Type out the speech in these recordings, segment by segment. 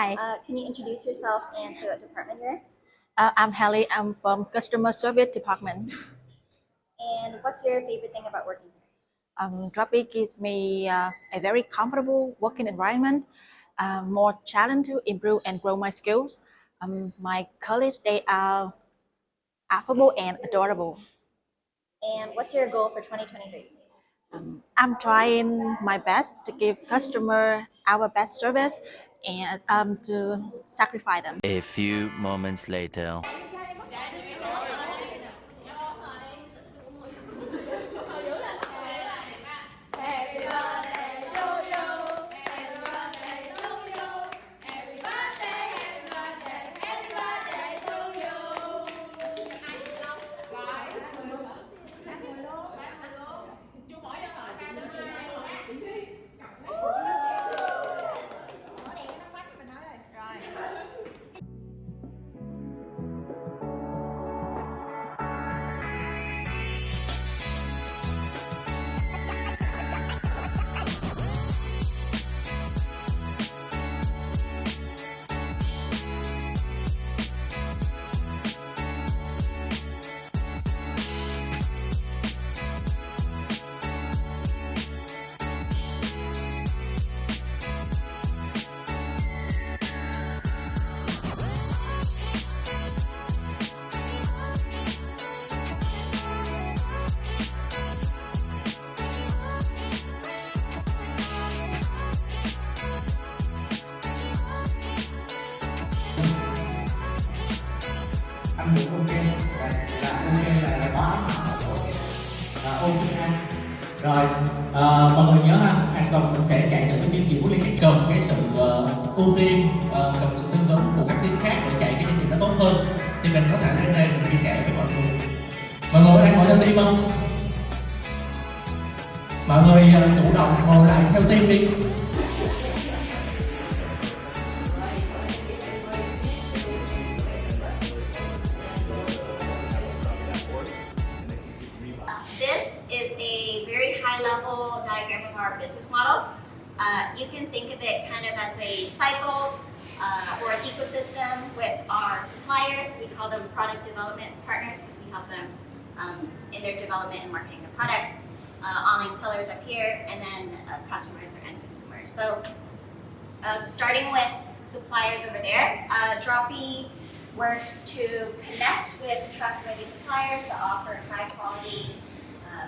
Hi, Can you introduce yourself and say what department you're in? I'm Hallie. I'm from Customer Service Department. And what's your favorite thing about working here? Droppii gives me a very comfortable working environment, more challenge to improve and grow my skills. My colleagues, they are affable and adorable. And what's your goal for 2023? I'm trying my best to give customer our best service and to sacrifice them. A few moments later. Anh được ok là có ok ha. Rồi mọi người nhớ ha, hàng tuần mình sẽ chạy từ cái chương trình huấn luyện cần cái sự ưu tiên, cần sự tư vấn của các team khác để chạy cái chương trình nó tốt hơn, thì mình có thể lên đây mình chia sẻ với mọi người. Mọi người đang ngồi theo team không? Mọi người chủ động ngồi lại theo team đi. This is a very high-level diagram of our business model. You can think of it kind of as a cycle or an ecosystem with our suppliers. We call them product development partners because we help them in their development and marketing their products. Online sellers up here, and then customers or end consumers. So starting with suppliers over there, Droppii works to connect with trustworthy suppliers that offer high quality,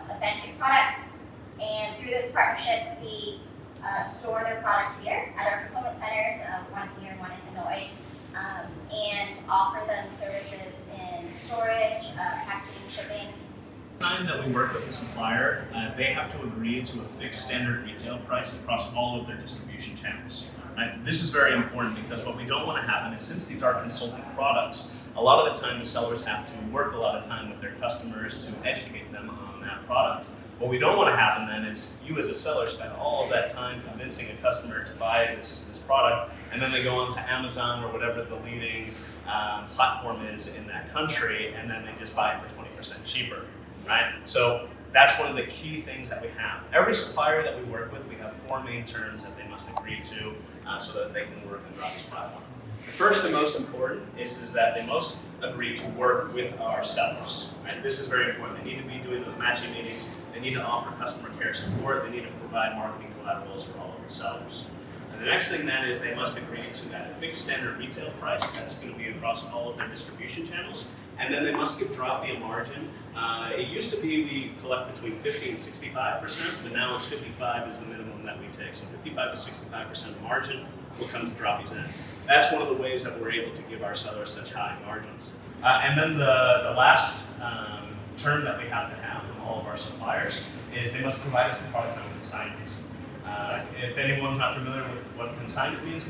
authentic products. And through those partnerships, we store their products here at our fulfillment centers, one here and one in Hanoi, and offer them services in storage, packaging, shipping. Time that we work with a supplier, they have to agree to a fixed standard retail price across all of their distribution channels. Right? This is very important because what we don't want to happen is, since these are consulting products, a lot of the time the sellers have to work a lot of time with their customers to educate them on that product. What we don't want to happen then is you as a seller spend all of that time convincing a customer to buy this product, and then they go on to Amazon or whatever the leading platform is in that country, and then they just buy it for 20% cheaper. Right? So that's one of the key things that we have. Every supplier that we work with, we have 4 main terms that they must agree to so that they can work on Droppii's platform. The first and most important is that they must agree to work with our sellers. Right? This is very important. They need to be doing those matching meetings. They need to offer customer care support. They need to provide marketing collaterals for all of the sellers. And the next thing then is they must agree to that fixed standard retail price. That's going to be across all of their distribution channels. And then they must give Droppii a margin. It used to be we collect between 50 and 65%, but now it's 55 is the minimum that we take. So 55 to 65% margin will come to Droppii's end. That's one of the ways that we're able to give our sellers such high margins. And then the last term that we have to have from all of our suppliers is they must provide us the product on consignment. If anyone's not familiar with what consignment means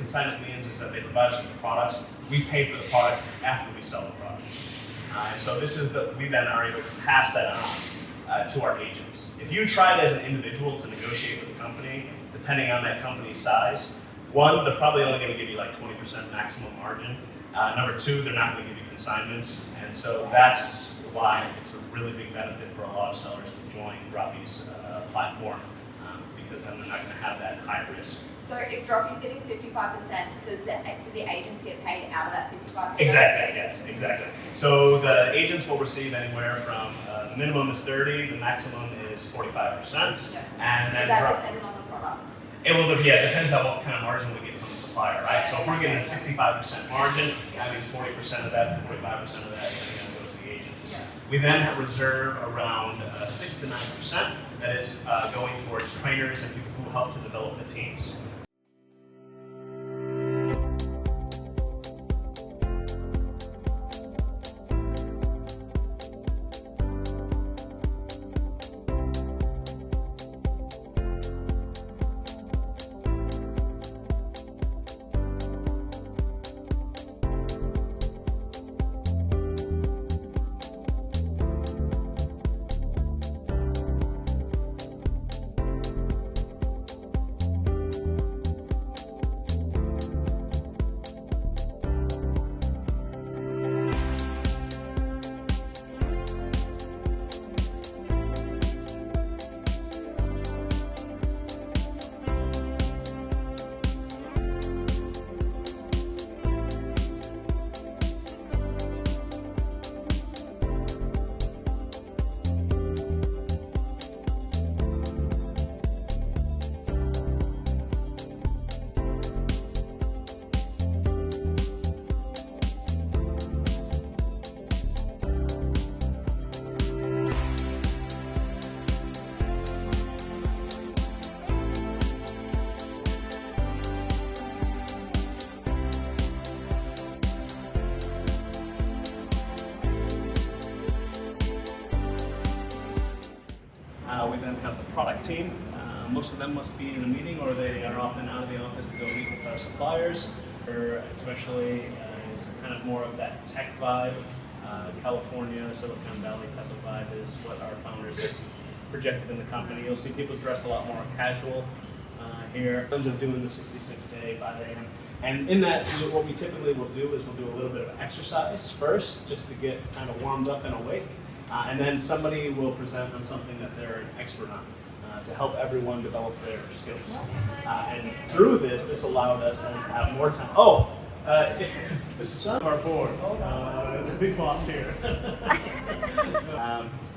is that they provide us with the products, we pay for the product after we sell the product. And so this is we then are able to pass that on to our agents. If you tried as an individual to negotiate with a company, depending on that company's size, one, they're probably only going to give you like 20% maximum margin. Number two, they're not going to give you consignments. And so that's why it's a really big benefit for a lot of sellers to join Droppii's platform, because then they're not going to have that high risk. So if Droppii's getting 55%, do the agents get paid out of that 55%? Exactly, yes, exactly. So the agents will receive anywhere from the minimum is 30, the maximum is 45%. Yeah. And then Is that dependent on the product? it will, yeah, it depends on what kind of margin we get from the supplier, right? So if we're getting a 65% margin, that means 40% of that, 45% of that is going to go to the agents. Yeah. We then reserve around 6 to 9% that is going towards trainers and people who help to develop the teams. We then have the product team. Most of them must be in a meeting or they are often out of the office to go meet with our suppliers, or especially is kind of more of that tech vibe. California, Silicon Valley type of vibe is what our founders have projected in the company. You'll see people dress a lot more casual here. Of doing the 66-day, 5 a.m. And in that, what we typically will do is we'll do a little bit of exercise first, just to get kind of warmed up and awake. And then somebody will present on something that they're an expert on to help everyone develop their skills. And through this allowed us then to have more time. Oh, this is some of our board, the big boss here.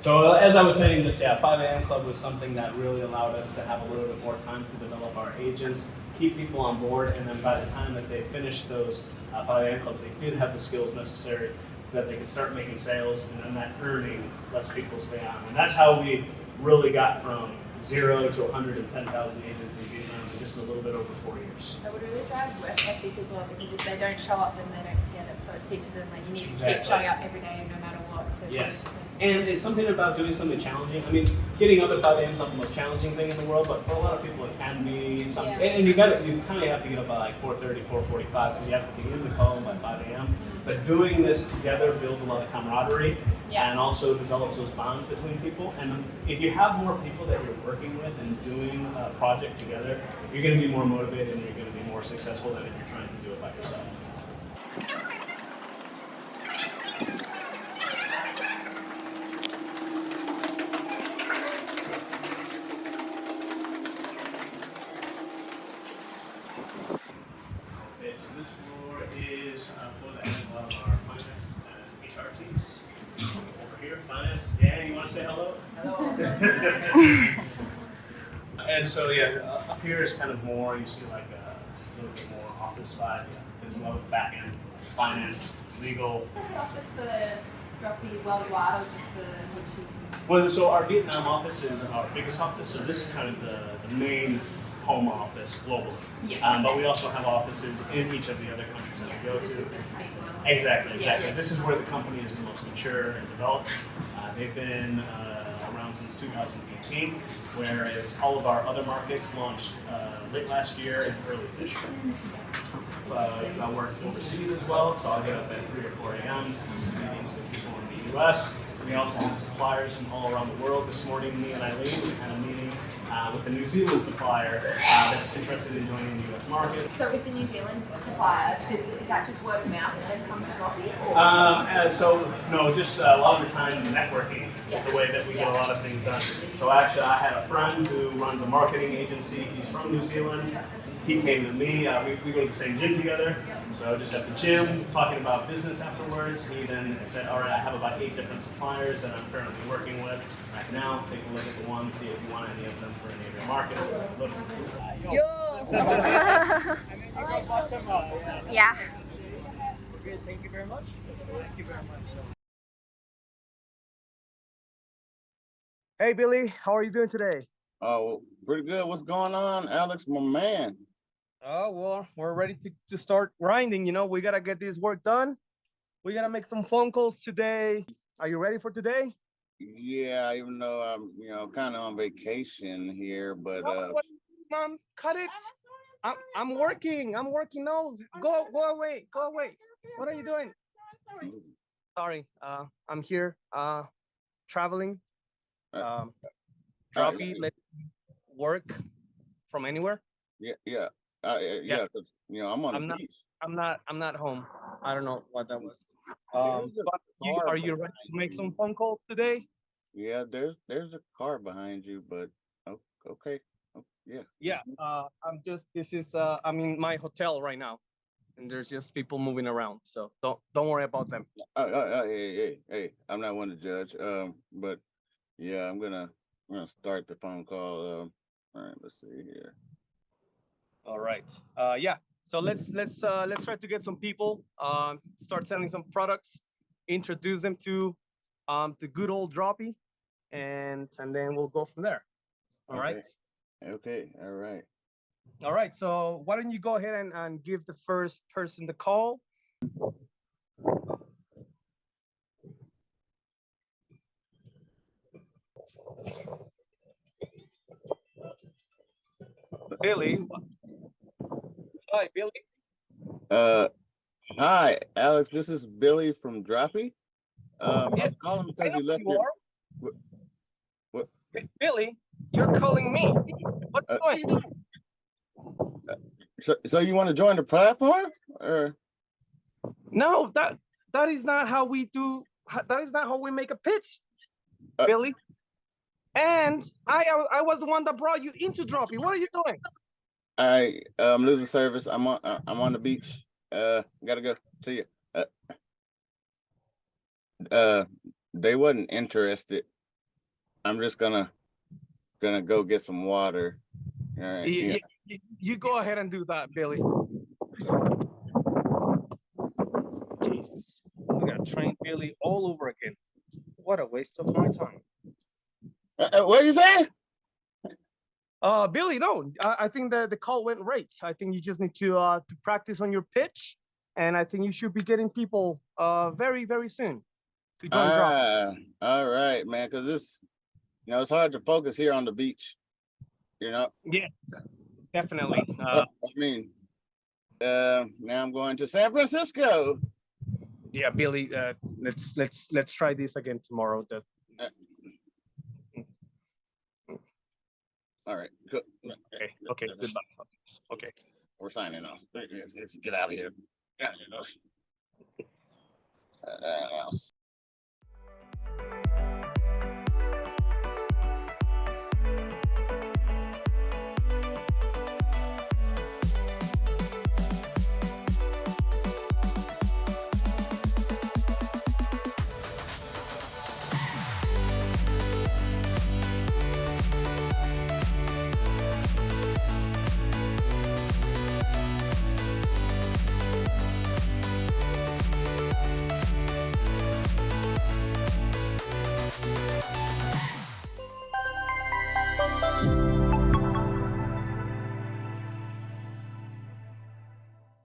So as I was saying, just 5 a.m. Club was something that really allowed us to have a little bit more time to develop our agents, keep people on board, and then by the time that they finished those 5 a.m. clubs, they did have the skills necessary that they could start making sales, and then that earning lets people stay on. And that's how we really got from 0 to 110,000 agents in Vietnam in just a little bit over 4 years. That would really drive work ethic as well, because if they don't show up, then they don't get it. So it teaches them like you need to Exactly. keep showing up every day, no matter what. To Yes. And it's something about doing something challenging. I mean, getting up at 5 a.m. is not the most challenging thing in the world, but for a lot of people it can be something. Yeah. And you kind of have to get up by like 4:30, 4:45 because you have to be in the call by 5 a.m. But doing this together builds a lot of camaraderie and also develops those bonds between people. And if you have more people that you're working with and doing a project together, you're going to be more motivated and you're going to be more successful than if you're trying to do it by yourself. Okay, so this floor is a floor that has a lot of our finance and HR teams. Over here, finance. Yeah, you want to say hello? Hello. And so up here is kind of more. You see like a little bit more office vibe. Yeah. There's a lot of back end, finance, legal. Office for Droppii worldwide, or just the Well, so our Vietnam office is our biggest office. So this is kind of the main home office globally. Yeah. But we also have offices in each of the other countries that we go to. Exactly. Yeah. This is where the company is the most mature and developed. They've been around since 2018, whereas all of our other markets launched late last year and early this year. Because I work overseas as well, so I'll get up at 3 or 4 a.m. to have some meetings with people in the U.S. We also have suppliers from all around the world. This morning, me and Eileen, we had a meeting with a New Zealand supplier that's interested in joining the U.S. market. So with the New Zealand supplier, is that just word of mouth and then come to Droppii? So no, just a lot of the time networking. It's the way that we get a lot of things done. So actually, I had a friend who runs a marketing agency. He's from New Zealand. He came to me. We go to the same gym together. So just at the gym, talking about business afterwards. He then said, all right, I have about 8 different suppliers that I'm currently working with right now. Take a look at the ones, see if you want any of them for any of your markets. Look. Yeah. Okay, thank you very much. Thank you very much. Hey Billy, how are you doing today? Oh, pretty good. What's going on, Alex, my man? Oh, well, we're ready to start grinding. You know, we gotta get this work done. We gotta make some phone calls today. Are you ready for today? Yeah, even though I'm, kind of on vacation here, but Mom, cut it. I'm working. I'm working. No, go away. Go away. What are you doing? Sorry. I'm here. Traveling. uh, Droppii, let work from anywhere. yeah, Yeah. because I'm on I'm the not. beach. I'm not home. I don't know what that was. There's a But car are you ready behind to make you. some phone calls today? Yeah, there's a car behind you, but okay, yeah. Yeah. This is I'm in my hotel right now, and there's just people moving around. So don't worry about them. Hey, I'm not one to judge. But yeah, I'm gonna start the phone call. All right, let's see here. All right. Yeah. So let's try to get some people. Start selling some products. Introduce them to the good old Droppii, and then we'll go from there. All right. Okay, all right. All right. So why don't you go ahead and give the first person the call? Billy. Hi, Billy. Uh, Hi, Alex. This is Billy from Droppii. I Yes, was calling I because know you left who you your. are. What? Billy, you're calling me. What are you doing? So you want to join the platform, or No, that is not how we do. That is not how we make a pitch, Uh, Billy. And I was the one that brought you into Droppii. What are you doing? I'm losing service. I'm on the beach. Gotta go. See you. Uh, they wasn't interested. I'm just gonna go get some water. All right. Yeah. You go ahead and do that, Billy. Jesus, I gotta train Billy all over again. What a waste of my time. What you say? Billy, no, I think the call went right. I think you just need to practice on your pitch, and I think you should be getting people very very soon to join Droppii. All right, man. Because it's hard to focus here on the beach. Yeah, definitely. I mean, now I'm going to San Francisco. Yeah, Billy. Let's try this again tomorrow. All right. Good. Okay. Goodbye. Okay. We're signing off. Let's get out of here. Yeah.